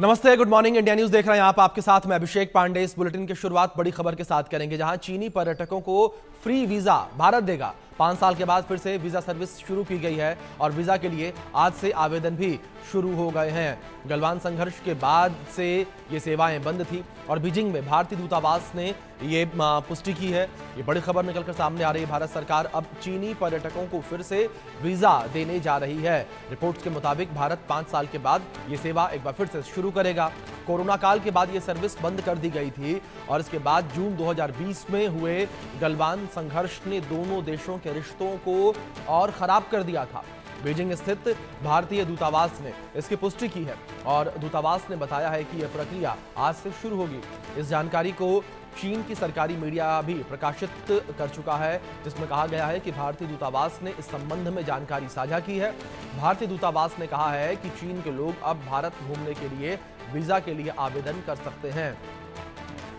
नमस्ते, good morning. India news देख रहे हैं आप। आपके साथ मैं अभिषेक पांडे। इस बुलेटिन की शुरुआत बड़ी खबर के साथ करेंगे, जहां चीनी पर्यटकों को फ्री वीजा भारत देगा। 5 साल के बाद फिर से वीजा सर्विस शुरू की गई है और वीजा के लिए आज से आवेदन भी शुरू हो गए हैं। गलवान संघर्ष के बाद से ये सेवाएं बंद थी और बीजिंग में भारतीय दूतावास ने ये पुष्टि की है। ये बड़ी खबर निकलकर सामने आ रही है। भारत सरकार अब चीनी पर्यटकों को फिर से वीजा देने जा रही है। रिपोर्ट्स के मुताबिक भारत 5 साल के बाद ये सेवा एक बार फिर से शुरू करेगा। कोरोना काल के बाद ये सर्विस बंद कर दी गई थी और इसके बाद जून 2020 में हुए गलवान संघर्ष ने दोनों देशों के रिश्तों को और खराब कर दिया था। बीजिंग स्थित भारतीय दूतावास ने इसकी पुष्टि की है और दूतावास ने बताया है कि यह प्रक्रिया आज से शुरू होगी। इस जानकारी को चीन की सरकारी मीडिया भी प्रकाशित कर चुका है, जिसमें कहा गया है कि भारतीय दूतावास ने इस संबंध में जानकारी साझा की है। भारतीय दूतावास ने कहा है कि चीन के लोग अब भारत घूमने के लिए वीजा के लिए आवेदन कर सकते हैं।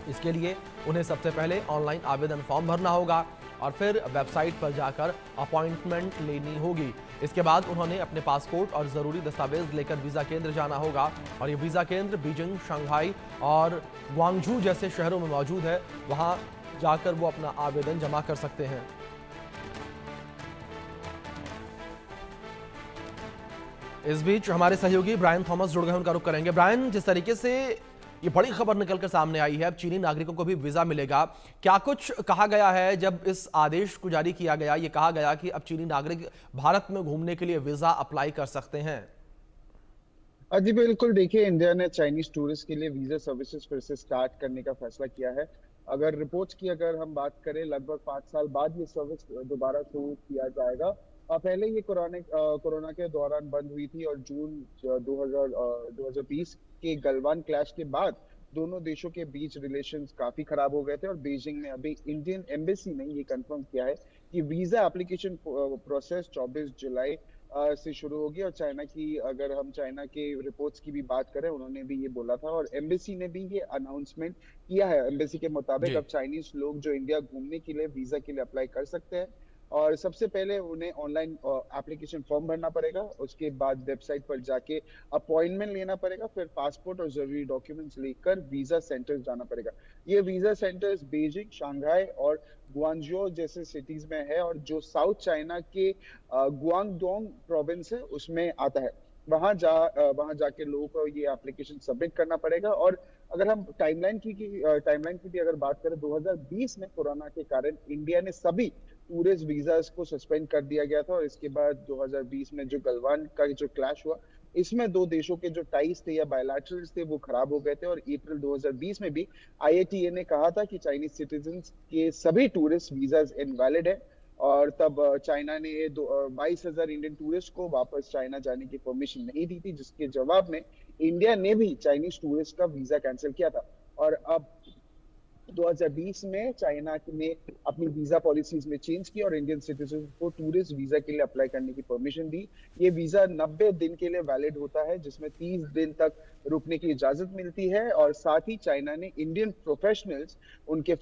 इसके लिए उन्हें सबसे पहले ऑनलाइन आवेदन फॉर्म भरना होगा और फिर वेबसाइट पर जाकर अपॉइंटमेंट लेनी होगी। इसके बाद उन्होंने अपने पासपोर्ट और जरूरी दस्तावेज लेकर वीजा केंद्र जाना होगा और ये वीजा केंद्र बीजिंग, शंघाई और ग्वांगझू जैसे शहरों में मौजूद है। वहां जाकर वो अपना आवेदन जमा कर सकते हैं। इस बीच हमारे सहयोगी ब्रायन थॉमस जुड़ गए, उनका रुख करेंगे। ब्रायन, जिस तरीके से ये बड़ी खबर निकलकर सामने आई है, अब चीनी नागरिकों को भी वीजा मिलेगा, क्या कुछ कहा गया है? जब इस आदेश को जारी किया गया, ये कहा गया कि अब चीनी नागरिक भारत में घूमने के लिए वीजा अप्लाई कर सकते हैं। जी बिल्कुल। देखिए, इंडिया ने चाइनीज टूरिस्ट के लिए वीजा सर्विसेज फिर से स्टार्ट करने का फैसला किया है। अगर रिपोर्ट्स की अगर हम बात करें, लगभग 5 साल बाद ये सर्विस दोबारा शुरू किया जाएगा। पहले ये कोरोना के दौरान बंद हुई थी और जून 2020 के गलवान क्लैश के बाद दोनों देशों के बीच रिलेशंस काफी खराब हो गए थे और बीजिंग ने अभी इंडियन एम्बेसी ने ये कंफर्म किया है कि वीजा एप्लीकेशन प्रोसेस 24 जुलाई से शुरू होगी। और चाइना के रिपोर्ट्स की भी बात करें, उन्होंने भी ये बोला था और एम्बेसी ने भी ये अनाउंसमेंट किया है। एम्बेसी के मुताबिक अब चाइनीज लोग जो इंडिया घूमने के लिए वीजा के लिए अप्लाई कर सकते हैं और सबसे पहले उन्हें ऑनलाइन एप्लीकेशन फॉर्म भरना पड़ेगा। उसके बाद वेबसाइट पर जाके अपॉइंटमेंट लेना पड़ेगा, फिर पासपोर्ट और जरूरी डॉक्यूमेंट्स लेकर वीजा सेंटर्स जाना पड़ेगा। ये वीजा सेंटर्स बीजिंग, शंघाई और गुआंगझो जैसे सिटीज में है और जो साउथ चाइना के गुआंगडोंग प्रोविंस है उसमें आता है। वहां जाके लोगों को ये एप्लीकेशन सबमिट करना पड़ेगा। और अगर हम टाइमलाइन की भी अगर बात करें, 2020 में कोरोना के कारण इंडिया ने सभी टूरिस्ट वीजास को सस्पेंड कर दिया गया था और इसके बाद 2020 में जो गलवान का जो क्लैश हुआ, इसमें दो देशों के जो टाइज थे या बायलैटरल्स थे वो खराब हो गए थे। और अप्रैल 2020 में भी आईएटीए ने कहा था कि चाइनीज सिटीजन्स के सभी टूरिस्ट वीजाज इनवैलिड है और तब चाइना ने 22,000 इंडियन टूरिस्ट को वापस चाइना जाने की परमिशन नहीं दी थी, जिसके जवाब में इंडिया ने भी चाइनीज टूरिस्ट का वीजा कैंसिल किया था। और अब 2020 में चाइना ने अपनी वीजा पॉलिसीज में चेंज की और इंडियन सिटीजन को टूरिस्ट वीजा के लिए अप्लाई करने की परमिशन दी। ये वीजा 90 दिन के लिए वैलिड होता है, जिसमें 30 दिन तक रुकने की इजाजत मिलती है। और साथ ही चाइना ने इंडियन प्रोफेशनल्स, उनके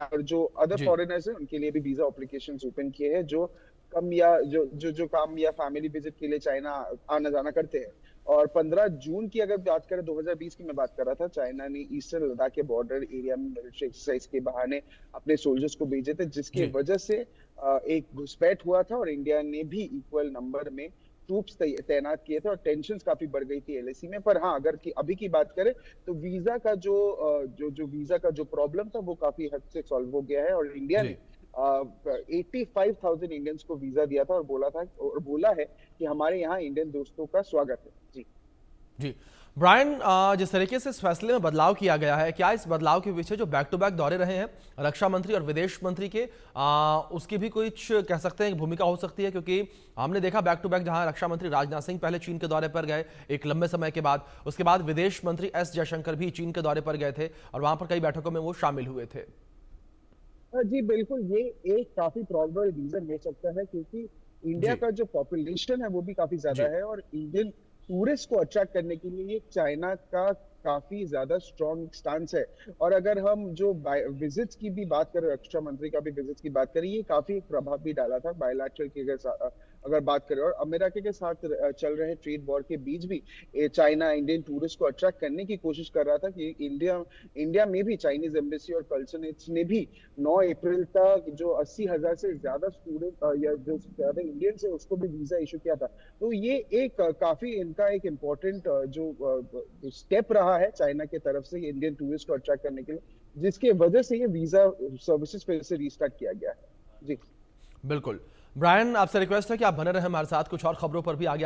और जो अदर फॉरेनर्स हैं, उनके लिए भी वीजा एप्लीकेशंस ओपन किए हैं, जो कम या जो काम या फैमिली विजिट के लिए चाइना आना जाना करते हैं। और 15 जून की अगर बात करें, 2020 की मैं बात कर रहा था, चाइना ने ईस्टर्न लद्दाख के बॉर्डर एरिया में मिलिट्री एक्सरसाइज के बहाने अपने सोल्जर्स को भेजे थे, जिसकी वजह से एक घुसपैठ हुआ था और इंडिया ने भी इक्वल नंबर में ट्रूप्स तैनात किए थे और टेंशंस काफी बढ़ गई थी एलएसी में। पर हाँ, अगर अभी की बात करें तो वीजा का वीजा का जो प्रॉब्लम था वो काफी हद से सॉल्व हो गया है और इंडिया ने 85,000 इंडियंस को वीजा दिया था और बोला है कि हमारे यहाँ इंडियन दोस्तों का स्वागत है। जी ब्रायन, जिस तरीके से इस फैसले में बदलाव किया गया है, क्या इस बदलाव के पीछे जो बैक टू बैक दौरे रहे हैं रक्षा मंत्री और विदेश मंत्री के, उसकी भी कुछ कह सकते हैं भूमिका हो सकती है? क्योंकि हमने देखा बैक टू बैक, जहां रक्षा मंत्री राजनाथ सिंह पहले चीन के दौरे पर गए एक लंबे समय के बाद, उसके बाद विदेश मंत्री एस जयशंकर भी चीन के दौरे पर गए थे और वहां पर कई बैठकों में वो शामिल हुए थे। जी बिल्कुल, ये एक काफी प्रॉबल रीजन हो सकता है क्योंकि इंडिया का जो पॉपुलेशन है वो भी काफी ज्यादा है और इंडियन टूरिस्ट को अट्रैक्ट करने के लिए ये चाइना का काफी ज्यादा स्ट्रॉन्ग स्टांस है। और अगर हम जो विजिट्स की भी बात करें, रक्षा मंत्री का भी विजिट्स की बात करें, ये काफी प्रभाव भी डाला था बायलैटरल की अगर अगर बात करें, और अमेरिका के साथ चल रहे ट्रेड वॉर के बीच भी चाइना इंडियन टूरिस्ट को अट्रैक्ट करने की कोशिश कर रहा था कि इंडिया में भी चाइनीज एम्बेसी और कल्चरेट्स ने भी 9 अप्रैल तक जो 80,000 से ज्यादा स्टूडेंट या जो ज्यादा इंडियंस है उसको भी वीजा इशू किया था। तो ये एक काफी इनका एक इम्पोर्टेंट जो स्टेप रहा है चाइना की तरफ से इंडियन टूरिस्ट को अट्रैक्ट करने के लिए, जिसके वजह से ये वीजा सर्विसेज फिर से रीस्टार्ट किया गया है। जी बिल्कुल। ब्रायन, आपसे रिक्वेस्ट है कि आप बने रहें हमारे साथ, कुछ और खबरों पर भी आगे